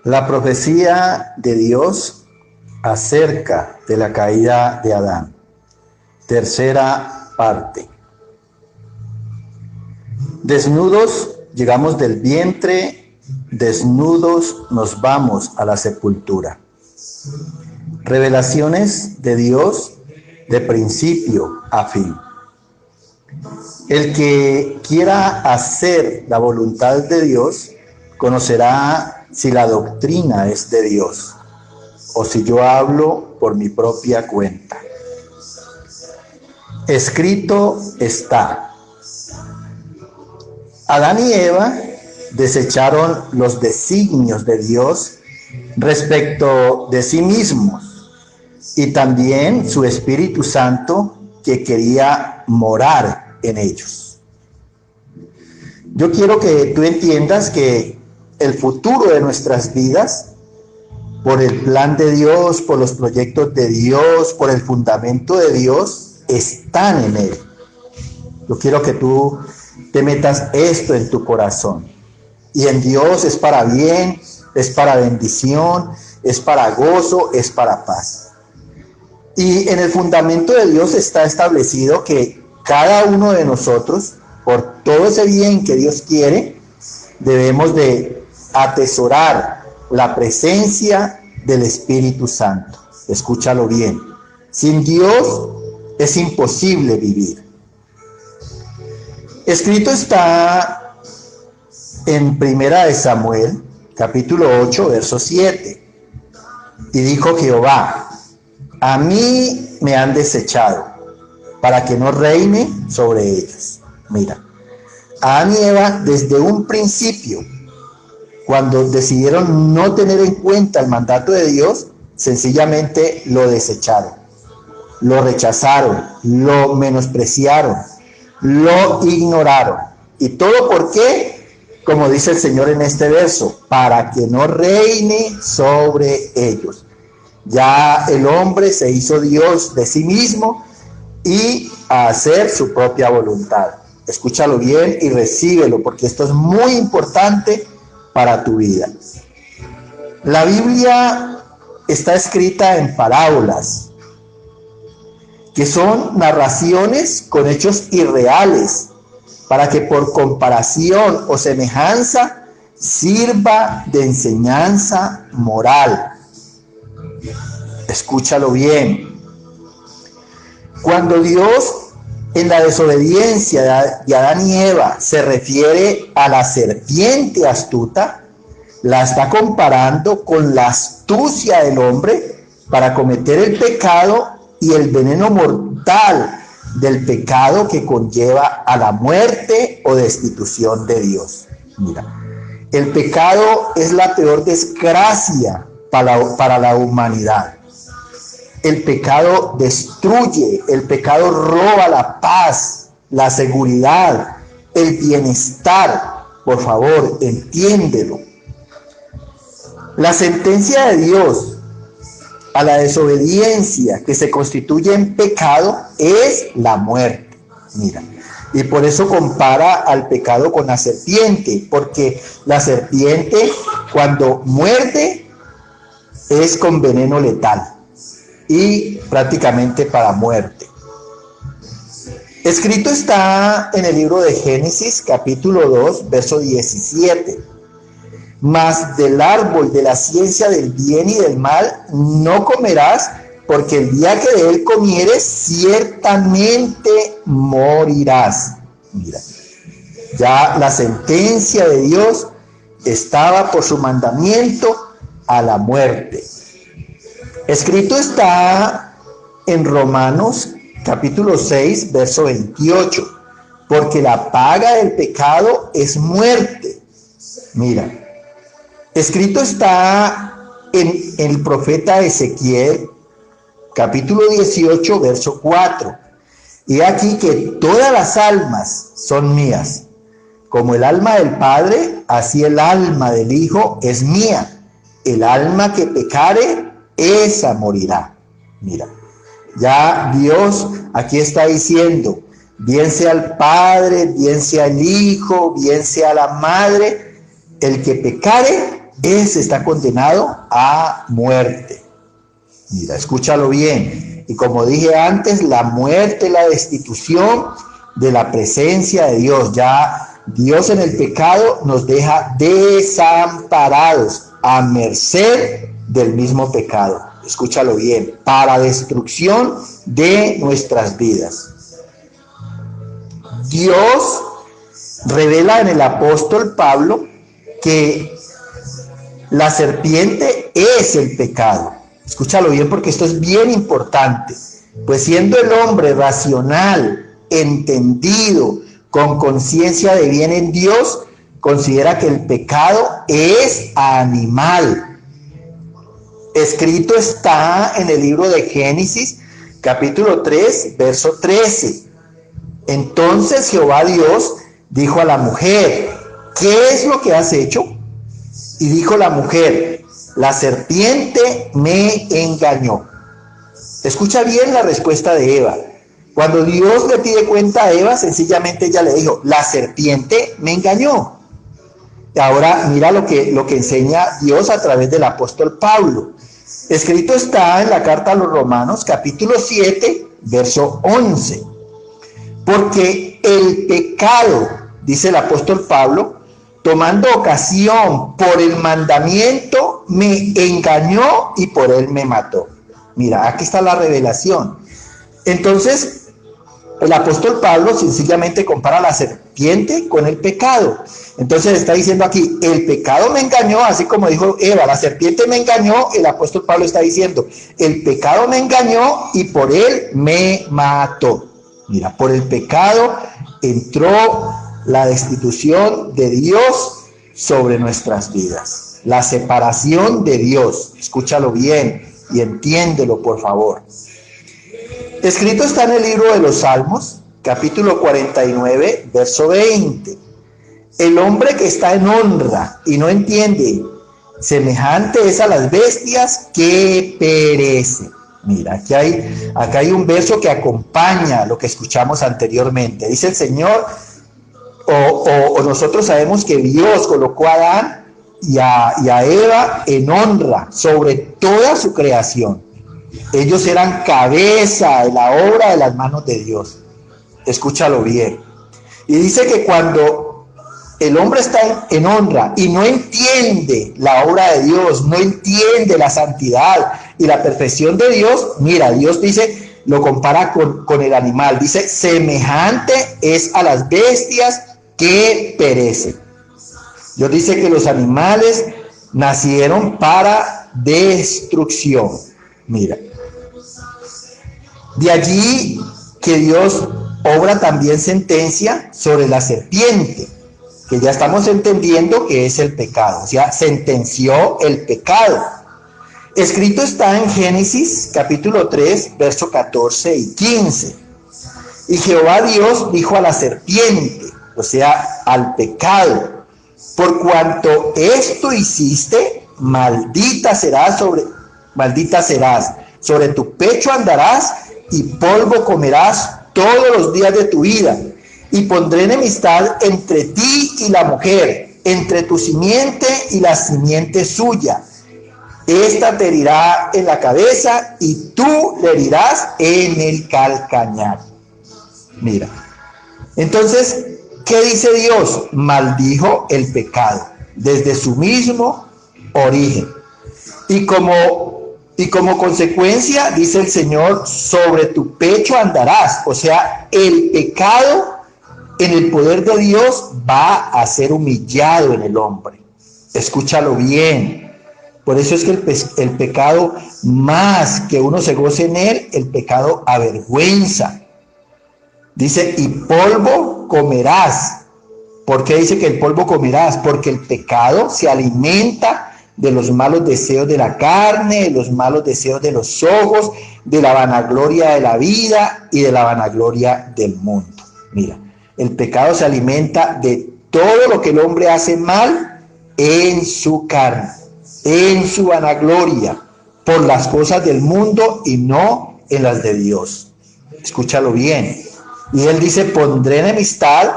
La profecía de Dios acerca de la caída de Adán. Tercera parte. Desnudos llegamos del vientre, desnudos nos vamos a la sepultura. Revelaciones de Dios de principio a fin. El que quiera hacer la voluntad de Dios conocerá si la doctrina es de Dios o si yo hablo por mi propia cuenta. Escrito está: Adán y Eva desecharon los designios de Dios respecto de sí mismos y también su Espíritu Santo que quería morar en ellos. Yo quiero que tú entiendas que el futuro de nuestras vidas, por el plan de Dios, por los proyectos de Dios, por el fundamento de Dios, están en Él. Yo quiero que tú te metas esto en tu corazón. Y en Dios es para bien, es para bendición, es para gozo, es para paz. Y en el fundamento de Dios está establecido que cada uno de nosotros, por todo ese bien que Dios quiere, debemos de atesorar la presencia del Espíritu Santo. Escúchalo bien. Sin Dios es imposible vivir. Escrito está en Primera de Samuel, capítulo 8, verso 7. Y dijo Jehová: a mí me han desechado, para que no reine sobre ellos. Mira, Adán y Eva desde un principio, cuando decidieron no tener en cuenta el mandato de Dios, sencillamente lo desecharon, lo rechazaron, lo menospreciaron, lo ignoraron. ¿Y todo por qué? Como dice el Señor en este verso: para que no reine sobre ellos. Ya el hombre se hizo Dios de sí mismo y a hacer su propia voluntad. Escúchalo bien y recíbelo, porque esto es muy importante para tu vida. La Biblia está escrita en parábolas, que son narraciones con hechos irreales, para que por comparación o semejanza sirva de enseñanza moral. Escúchalo bien. Cuando Dios, en la desobediencia de Adán y Eva, se refiere a la serpiente astuta, la está comparando con la astucia del hombre para cometer el pecado y el veneno mortal del pecado que conlleva a la muerte o destitución de Dios. Mira, el pecado es la peor desgracia para la humanidad. El pecado destruye, el pecado roba la paz, la seguridad, el bienestar. Por favor, entiéndelo. La sentencia de Dios a la desobediencia que se constituye en pecado es la muerte. Mira, y por eso compara al pecado con la serpiente, porque la serpiente cuando muerde es con veneno letal y prácticamente para muerte. Escrito está en el libro de Génesis, capítulo 2, verso 17. Mas del árbol de la ciencia del bien y del mal no comerás, porque el día que de él comieres, ciertamente morirás. Mira, ya la sentencia de Dios estaba por su mandamiento a la muerte. Escrito está en Romanos capítulo 6, verso 28, porque la paga del pecado es muerte. Mira, escrito está en el profeta Ezequiel capítulo 18, verso 4. Y aquí que todas las almas son mías. Como el alma del Padre, así el alma del Hijo es mía. El alma que pecare, esa morirá. Mira, ya Dios aquí está diciendo, bien sea el Padre, bien sea el Hijo, bien sea la Madre, el que pecare, ese está condenado a muerte. Mira, escúchalo bien. Y como dije antes, la muerte es la destitución de la presencia de Dios. Ya Dios en el pecado nos deja desamparados, a merced del mismo pecado. Escúchalo bien, para destrucción de nuestras vidas. Dios revela en el apóstol Pablo que la serpiente es el pecado. Escúchalo bien porque esto es bien importante. Pues siendo el hombre racional, entendido, con conciencia de bien en Dios, considera que el pecado es animal. Escrito está en el libro de Génesis, capítulo 3, verso 13. Entonces Jehová Dios dijo a la mujer, ¿qué es lo que has hecho? Y dijo la mujer, la serpiente me engañó. Escucha bien la respuesta de Eva. Cuando Dios le pide cuenta a Eva, sencillamente ella le dijo, la serpiente me engañó. Y ahora mira lo que enseña Dios a través del apóstol Pablo. Escrito está en la carta a los Romanos, capítulo 7, verso 11. Porque el pecado, dice el apóstol Pablo, tomando ocasión por el mandamiento, me engañó y por él me mató. Mira, aquí está la revelación. Entonces, el apóstol Pablo sencillamente compara la serpiente con el pecado. Entonces está diciendo aquí, el pecado me engañó, así como dijo Eva, la serpiente me engañó, el apóstol Pablo está diciendo, el pecado me engañó y por él me mató. Mira, por el pecado entró la destitución de Dios sobre nuestras vidas. La separación de Dios. Escúchalo bien y entiéndelo, por favor. Escrito está en el libro de los Salmos, capítulo 49, verso 20. El hombre que está en honra y no entiende, semejante es a las bestias que perecen. Mira, acá hay un verso que acompaña lo que escuchamos anteriormente. Dice el Señor, o nosotros sabemos que Dios colocó a Adán y a Eva en honra sobre toda su creación. Ellos eran cabeza de la obra de las manos de Dios. Escúchalo bien. Y dice que cuando el hombre está en honra y no entiende la obra de Dios, no entiende la santidad y la perfección de Dios, mira, Dios dice, lo compara con el animal. Dice, semejante es a las bestias que perecen. Dios dice que los animales nacieron para destrucción. Mira, de allí que Dios obra también sentencia sobre la serpiente, que ya estamos entendiendo que es el pecado, o sea, sentenció el pecado. Escrito está en Génesis capítulo 3, verso 14 y 15. Y Jehová Dios dijo a la serpiente, o sea, al pecado, por cuanto esto hiciste, maldita serás, sobre tu pecho andarás y polvo comerás todos los días de tu vida. Y pondré enemistad entre ti y la mujer, entre tu simiente y la simiente suya. Esta te herirá en la cabeza y tú le herirás en el calcañar. Mira, entonces, ¿qué dice Dios? Maldijo el pecado desde su mismo origen. Y como consecuencia, dice el Señor, sobre tu pecho andarás. O sea, el pecado en el poder de Dios va a ser humillado en el hombre. Escúchalo bien. Por eso es que el pecado, más que uno se goce en él, el pecado avergüenza. Dice, y polvo comerás. ¿Por qué dice que el polvo comerás? Porque el pecado se alimenta de los malos deseos de la carne, de los malos deseos de los ojos, de la vanagloria de la vida y de la vanagloria del mundo. Mira, el pecado se alimenta de todo lo que el hombre hace mal en su carne, en su vanagloria, por las cosas del mundo y no en las de Dios. Escúchalo bien. Y él dice, pondré enemistad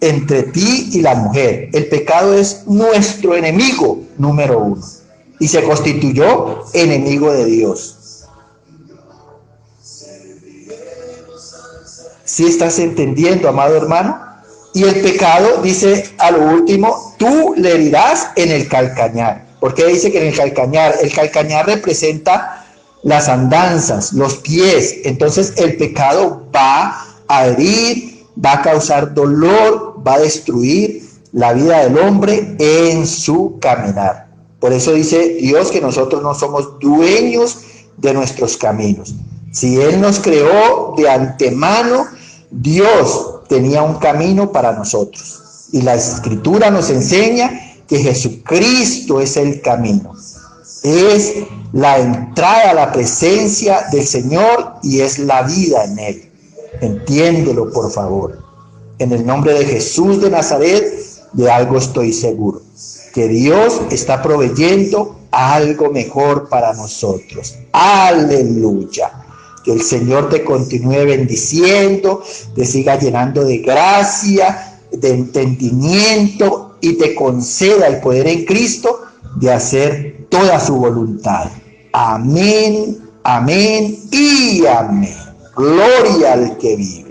entre ti y la mujer. El pecado es nuestro enemigo número uno y se constituyó enemigo de Dios. ¿Sí estás entendiendo, amado hermano? Y el pecado, dice a lo último, tú le herirás en el calcañar. ¿Por qué dice que en el calcañar? El calcañar representa las andanzas, los pies. Entonces el pecado va a herir, va a causar dolor, va a destruir la vida del hombre en su caminar. Por eso dice Dios que nosotros no somos dueños de nuestros caminos. Si Él nos creó de antemano, Dios tenía un camino para nosotros. Y la Escritura nos enseña que Jesucristo es el camino. Es la entrada a la presencia del Señor y es la vida en Él. Entiéndelo, por favor. En el nombre de Jesús de Nazaret, de algo estoy seguro. Que Dios está proveyendo algo mejor para nosotros. Aleluya. Que el Señor te continúe bendiciendo, te siga llenando de gracia, de entendimiento y te conceda el poder en Cristo de hacer toda su voluntad. Amén, amén y amén. Gloria al que vive.